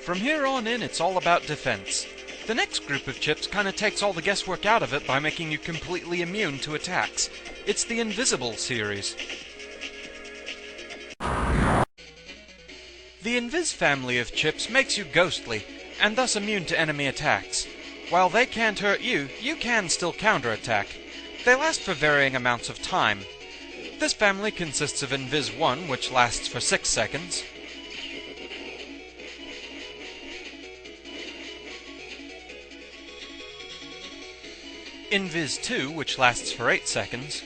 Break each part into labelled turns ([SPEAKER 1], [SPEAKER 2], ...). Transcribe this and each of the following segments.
[SPEAKER 1] From here on in, it's all about defense. The next group of chips kinda takes all the guesswork out of it by making you completely immune to attacks. It's the Invisible series. The Invis family of chips makes you ghostly, and thus immune to enemy attacks. While they can't hurt you, you can still counterattack. They last for varying amounts of time. This family consists of Invis 1, which lasts for 6 seconds, Invis 2, which lasts for 8 seconds,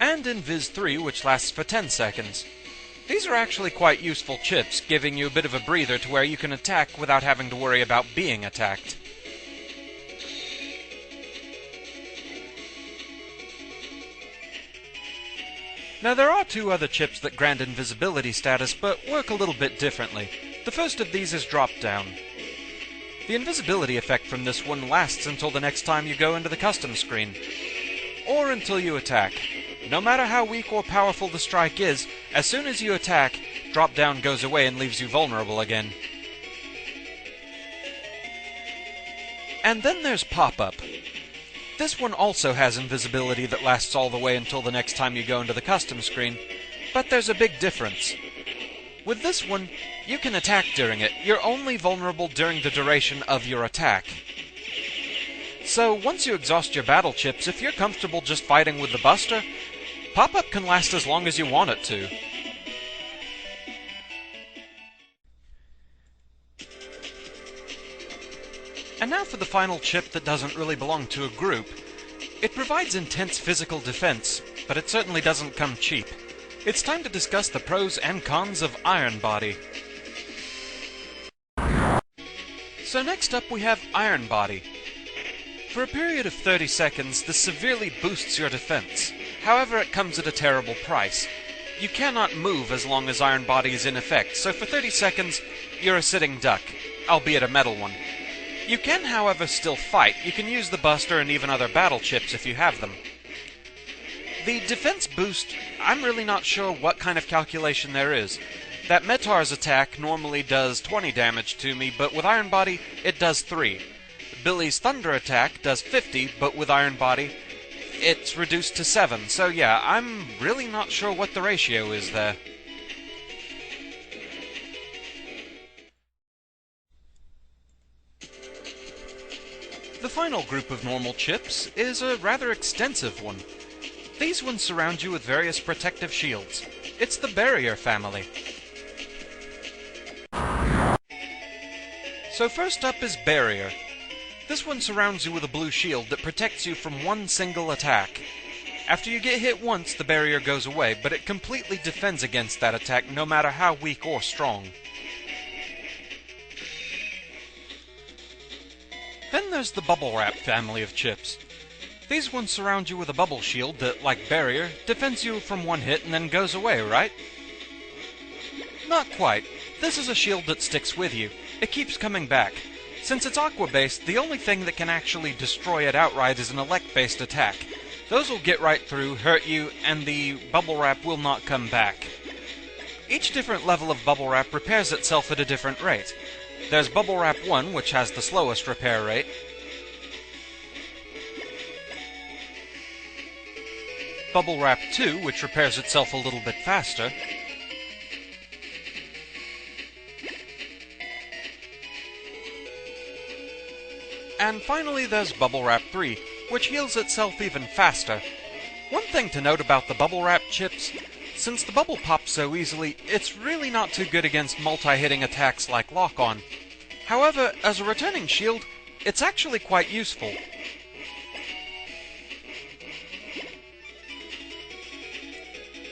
[SPEAKER 1] and Invis 3, which lasts for 10 seconds. These are actually quite useful chips, giving you a bit of a breather to where you can attack without having to worry about being attacked. Now there are two other chips that grant invisibility status, but work a little bit differently. The first of these is Drop Down. The invisibility effect from this one lasts until the next time you go into the custom screen, or until you attack. No matter how weak or powerful the strike is, as soon as you attack, Drop Down goes away and leaves you vulnerable again. And then there's Pop-Up. This one also has invisibility that lasts all the way until the next time you go into the custom screen, but there's a big difference. With this one, you can attack during it. You're only vulnerable during the duration of your attack. So once you exhaust your battle chips, if you're comfortable just fighting with the Buster, Pop-Up can last as long as you want it to. And now for the final chip that doesn't really belong to a group. It provides intense physical defense, but it certainly doesn't come cheap. It's time to discuss the pros and cons of Iron Body. So next up we have Iron Body. For a period of 30 seconds, this severely boosts your defense. However, it comes at a terrible price. You cannot move as long as Iron Body is in effect, so for 30 seconds, you're a sitting duck, albeit a metal one. You can, however, still fight. You can use the Buster and even other battle chips if you have them. The defense boost, I'm really not sure what kind of calculation there is. That Metar's attack normally does 20 damage to me, but with Iron Body, it does 3. Billy's Thunder attack does 50, but with Iron Body, it's reduced to 7. So yeah, I'm really not sure what the ratio is there. The final group of normal chips is a rather extensive one. These ones surround you with various protective shields. It's the Barrier family. So first up is Barrier. This one surrounds you with a blue shield that protects you from one single attack. After you get hit once, the barrier goes away, but it completely defends against that attack no matter how weak or strong. Then there's the Bubble Wrap family of chips. These ones surround you with a bubble shield that, like Barrier, defends you from one hit and then goes away, right? Not quite. This is a shield that sticks with you. It keeps coming back. Since it's aqua-based, the only thing that can actually destroy it outright is an elect-based attack. Those will get right through, hurt you, and the Bubble Wrap will not come back. Each different level of Bubble Wrap repairs itself at a different rate. There's Bubble Wrap 1, which has the slowest repair rate. Bubble Wrap 2, which repairs itself a little bit faster. And finally there's Bubble Wrap 3, which heals itself even faster. One thing to note about the Bubble Wrap chips, since the bubble pops so easily, it's really not too good against multi-hitting attacks like Lock-On. However, as a returning shield, it's actually quite useful.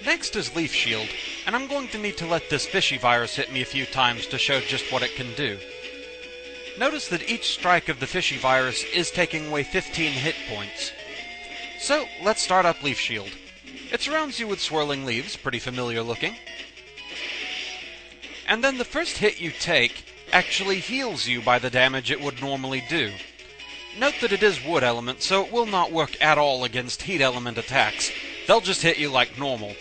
[SPEAKER 1] Next is Leaf Shield, and I'm going to need to let this fishy virus hit me a few times to show just what it can do. Notice that each strike of the fishy virus is taking away 15 hit points. So, let's start up Leaf Shield. It surrounds you with swirling leaves, pretty familiar looking. And then the first hit you take actually heals you by the damage it would normally do. Note that it is wood element, so it will not work at all against heat element attacks. They'll just hit you like normal.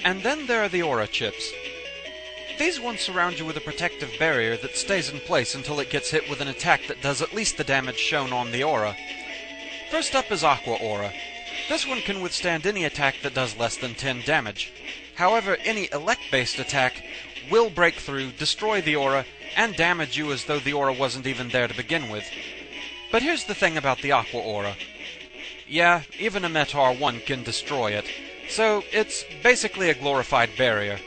[SPEAKER 1] And then there are the aura chips. These ones surround you with a protective barrier that stays in place until it gets hit with an attack that does at least the damage shown on the aura. First up is Aqua Aura. This one can withstand any attack that does less than 10 damage. However, any elect-based attack will break through, destroy the aura, and damage you as though the aura wasn't even there to begin with. But here's the thing about the Aqua Aura. Yeah, even a Metar 1 can destroy it, so it's basically a glorified barrier.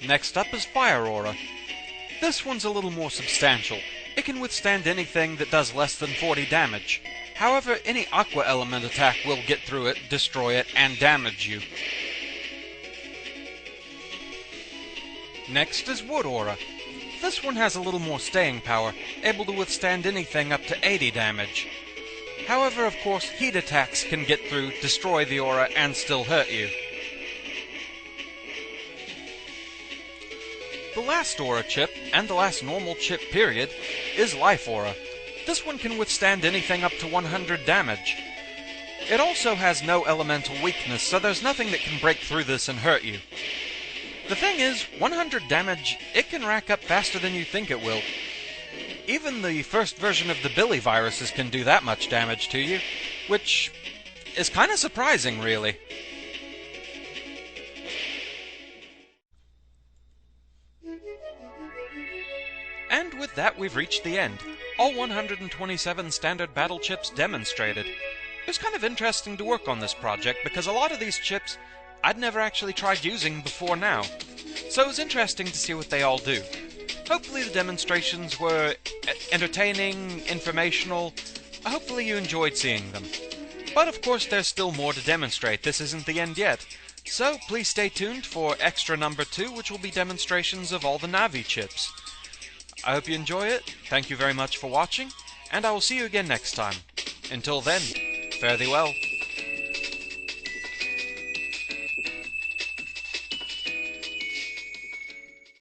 [SPEAKER 1] Next up is Fire Aura. This one's a little more substantial. It can withstand anything that does less than 40 damage. However, any Aqua Element attack will get through it, destroy it, and damage you. Next is Wood Aura. This one has a little more staying power, able to withstand anything up to 80 damage. However, of course, heat attacks can get through, destroy the aura, and still hurt you. The last aura chip, and the last normal chip period, is Life Aura. This one can withstand anything up to 100 damage. It also has no elemental weakness, so there's nothing that can break through this and hurt you. The thing is, 100 damage, it can rack up faster than you think it will. Even the first version of the Billy viruses can do that much damage to you, which is kind of surprising, really. And with that, we've reached the end. All 127 standard battle chips demonstrated. It was kind of interesting to work on this project, because a lot of these chips I'd never actually tried using before now. So it was interesting to see what they all do. Hopefully the demonstrations were entertaining, informational. Hopefully you enjoyed seeing them. But of course there's still more to demonstrate. This isn't the end yet. So please stay tuned for extra number 2, which will be demonstrations of all the Navi chips. I hope you enjoy it. Thank you very much for watching, and I will see you again next time. Until then, fare thee well.